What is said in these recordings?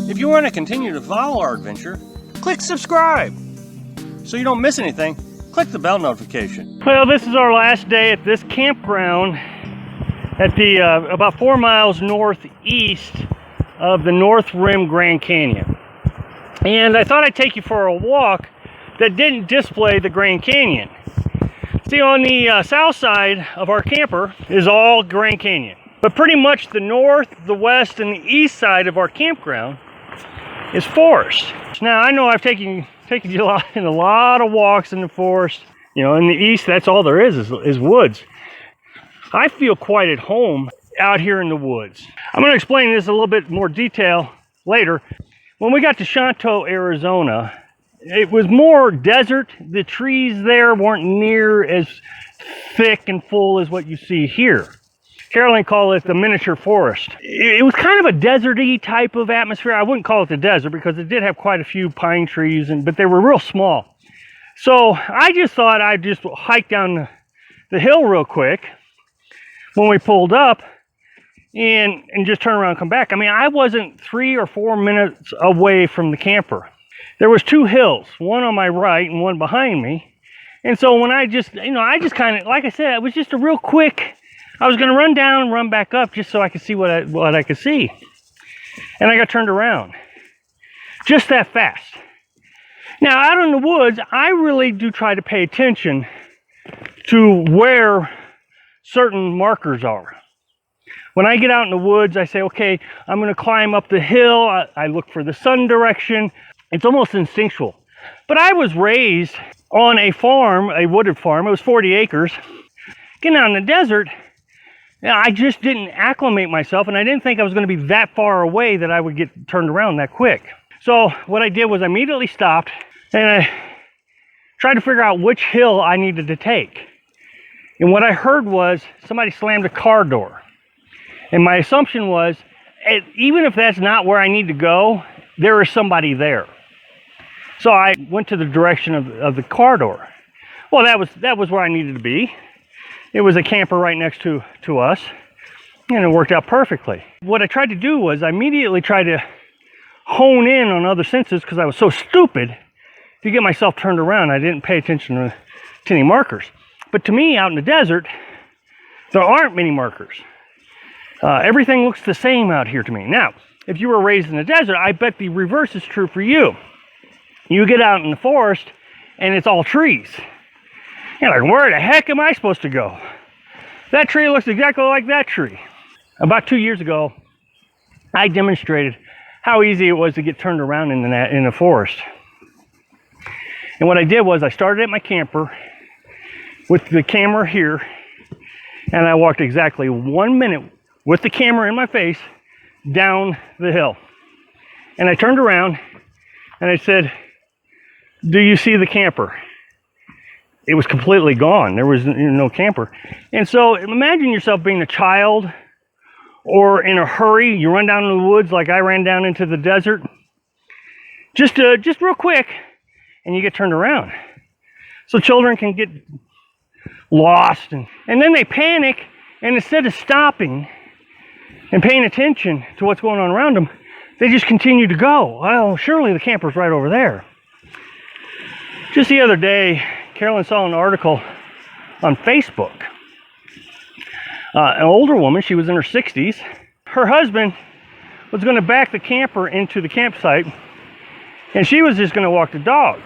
If you want to continue to follow our adventure, click subscribe. So you don't miss anything, click the bell notification. Well, this is our last day at this campground at the about 4 miles northeast of the North Rim Grand Canyon. And I thought I'd take you for a walk that didn't display the Grand Canyon. See, on the south side of our camper is all Grand Canyon. But pretty much the north, the west, and the east side of our campground is forest. Now, I know I've taken you in a lot of walks in the forest. You know, in the east, that's all there is woods. I feel quite at home out here in the woods. I'm going to explain this in a little bit more detail later. When we got to Shanto, Arizona, it was more desert. The trees there weren't near as thick and full as what you see here. Carolyn called it the miniature forest. It was kind of a deserty type of atmosphere. I wouldn't call it the desert because it did have quite a few pine trees, but they were real small. So I just thought I'd just hike down the hill real quick when we pulled up and just turn around and come back. I mean, I wasn't 3 or 4 minutes away from the camper. There was 2 hills, one on my right and one behind me. And so when I just kind of, like I said, it was just a real quick, I was going to run down and run back up just so I could see what I could see. And I got turned around. Just that fast. Now, out in the woods, I really do try to pay attention to where certain markers are. When I get out in the woods, I say, okay, I'm going to climb up the hill. I look for the sun direction. It's almost instinctual. But I was raised on a farm, a wooded farm. It was 40 acres. Getting out in the desert, I just didn't acclimate myself, and I didn't think I was going to be that far away that I would get turned around that quick. So what I did was I immediately stopped, and I tried to figure out which hill I needed to take. And what I heard was somebody slammed a car door. And my assumption was, even if that's not where I need to go, there is somebody there. So I went to the direction of the car door. Well, that was where I needed to be. It was a camper right next to us, and it worked out perfectly. What I tried to do was I immediately tried to hone in on other senses because I was so stupid to get myself turned around. I didn't pay attention to any markers. But to me, out in the desert, there aren't many markers. Everything looks the same out here to me. Now, if you were raised in the desert, I bet the reverse is true for you. You get out in the forest, and it's all trees. You're like, where the heck am I supposed to go? That tree looks exactly like that tree. About 2 years ago, I demonstrated how easy it was to get turned around in the forest. And what I did was I started at my camper with the camera here, and I walked exactly 1 minute with the camera in my face down the hill. And I turned around and I said, do you see the camper? It was completely gone. There was no camper. And so imagine yourself being a child or in a hurry. You run down in the woods like I ran down into the desert. Just real quick, and you get turned around. So children can get lost. And then they panic, and instead of stopping and paying attention to what's going on around them, they just continue to go. Well, surely the camper's right over there. Just the other day, Carolyn saw an article on Facebook. An older woman, she was in her 60s. Her husband was going to back the camper into the campsite, and she was just going to walk the dog.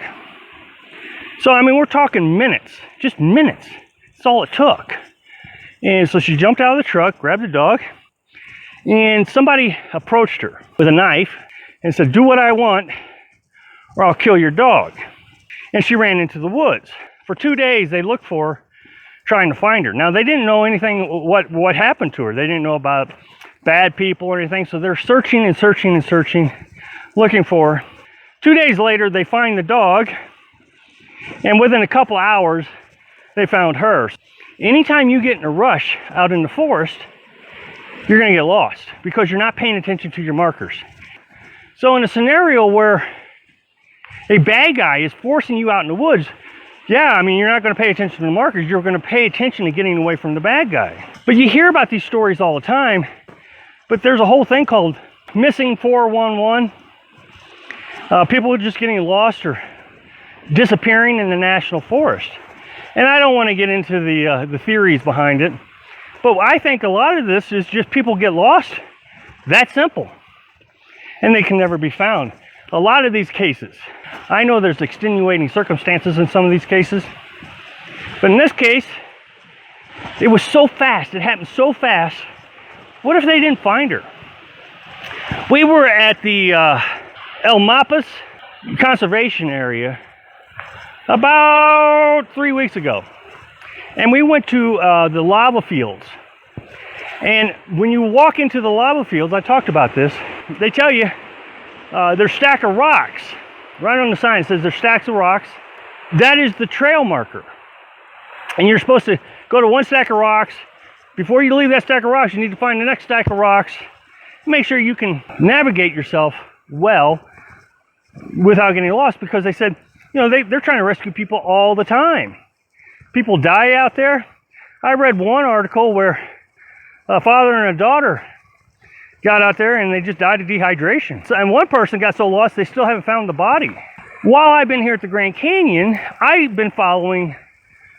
So, I mean, we're talking minutes, just minutes. That's all it took. And so she jumped out of the truck, grabbed the dog, and somebody approached her with a knife and said, do what I want or I'll kill your dog. And she ran into the woods. For 2 days, they looked for her, trying to find her. Now, they didn't know anything, what happened to her. They didn't know about bad people or anything, so they're searching and searching and searching, looking for her. 2 days later, they find the dog, and within a couple hours, they found her. Anytime you get in a rush out in the forest, you're going to get lost because you're not paying attention to your markers. So in a scenario where a bad guy is forcing you out in the woods, yeah, I mean, you're not going to pay attention to the markers. You're going to pay attention to getting away from the bad guy. But you hear about these stories all the time, but there's a whole thing called missing 411. People are just getting lost or disappearing in the national forest. And I don't want to get into the theories behind it, but I think a lot of this is just people get lost. That simple. And they can never be found. A lot of these cases, I know there's extenuating circumstances in some of these cases, but in this case, it was so fast. It happened so fast. What if they didn't find her? We were at the El Mapas conservation area about 3 weeks ago, and we went to the lava fields. And when you walk into the lava fields, I talked about this, they tell you there's stack of rocks right on the sign. It says there's stacks of rocks. That is the trail marker, and you're supposed to go to one stack of rocks. Before you leave that stack of rocks, you need to find the next stack of rocks. Make sure you can navigate yourself well without getting lost, because they said, you know, they're trying to rescue people all the time. People die out there. I read one article where a father and a daughter got out there and they just died of dehydration. And one person got so lost they still haven't found the body. While I've been here at the Grand Canyon, I've been following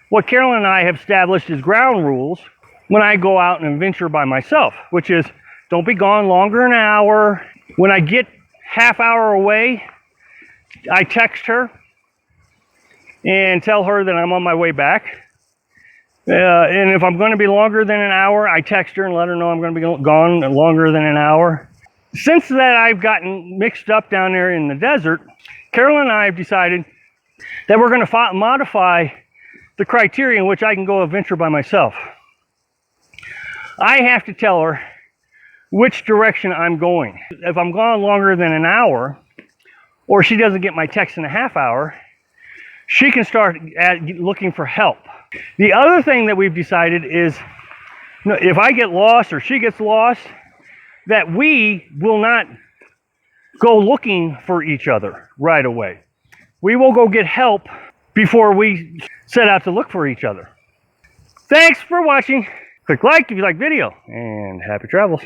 what Carolyn and I have established as ground rules when I go out and adventure by myself, which is don't be gone longer than an hour. When I get half hour away, I text her and tell her that I'm on my way back. And if I'm going to be longer than an hour, I text her and let her know I'm going to be gone longer than an hour. Since that, I've gotten mixed up down there in the desert. Carolyn and I have decided that we're going to modify the criteria in which I can go adventure by myself. I have to tell her which direction I'm going. If I'm gone longer than an hour, or she doesn't get my text in a half hour, she can start looking for help. The other thing that we've decided is, if I get lost or she gets lost, that we will not go looking for each other right away. We will go get help before we set out to look for each other. Thanks for watching. Click like if you like the video, and happy travels.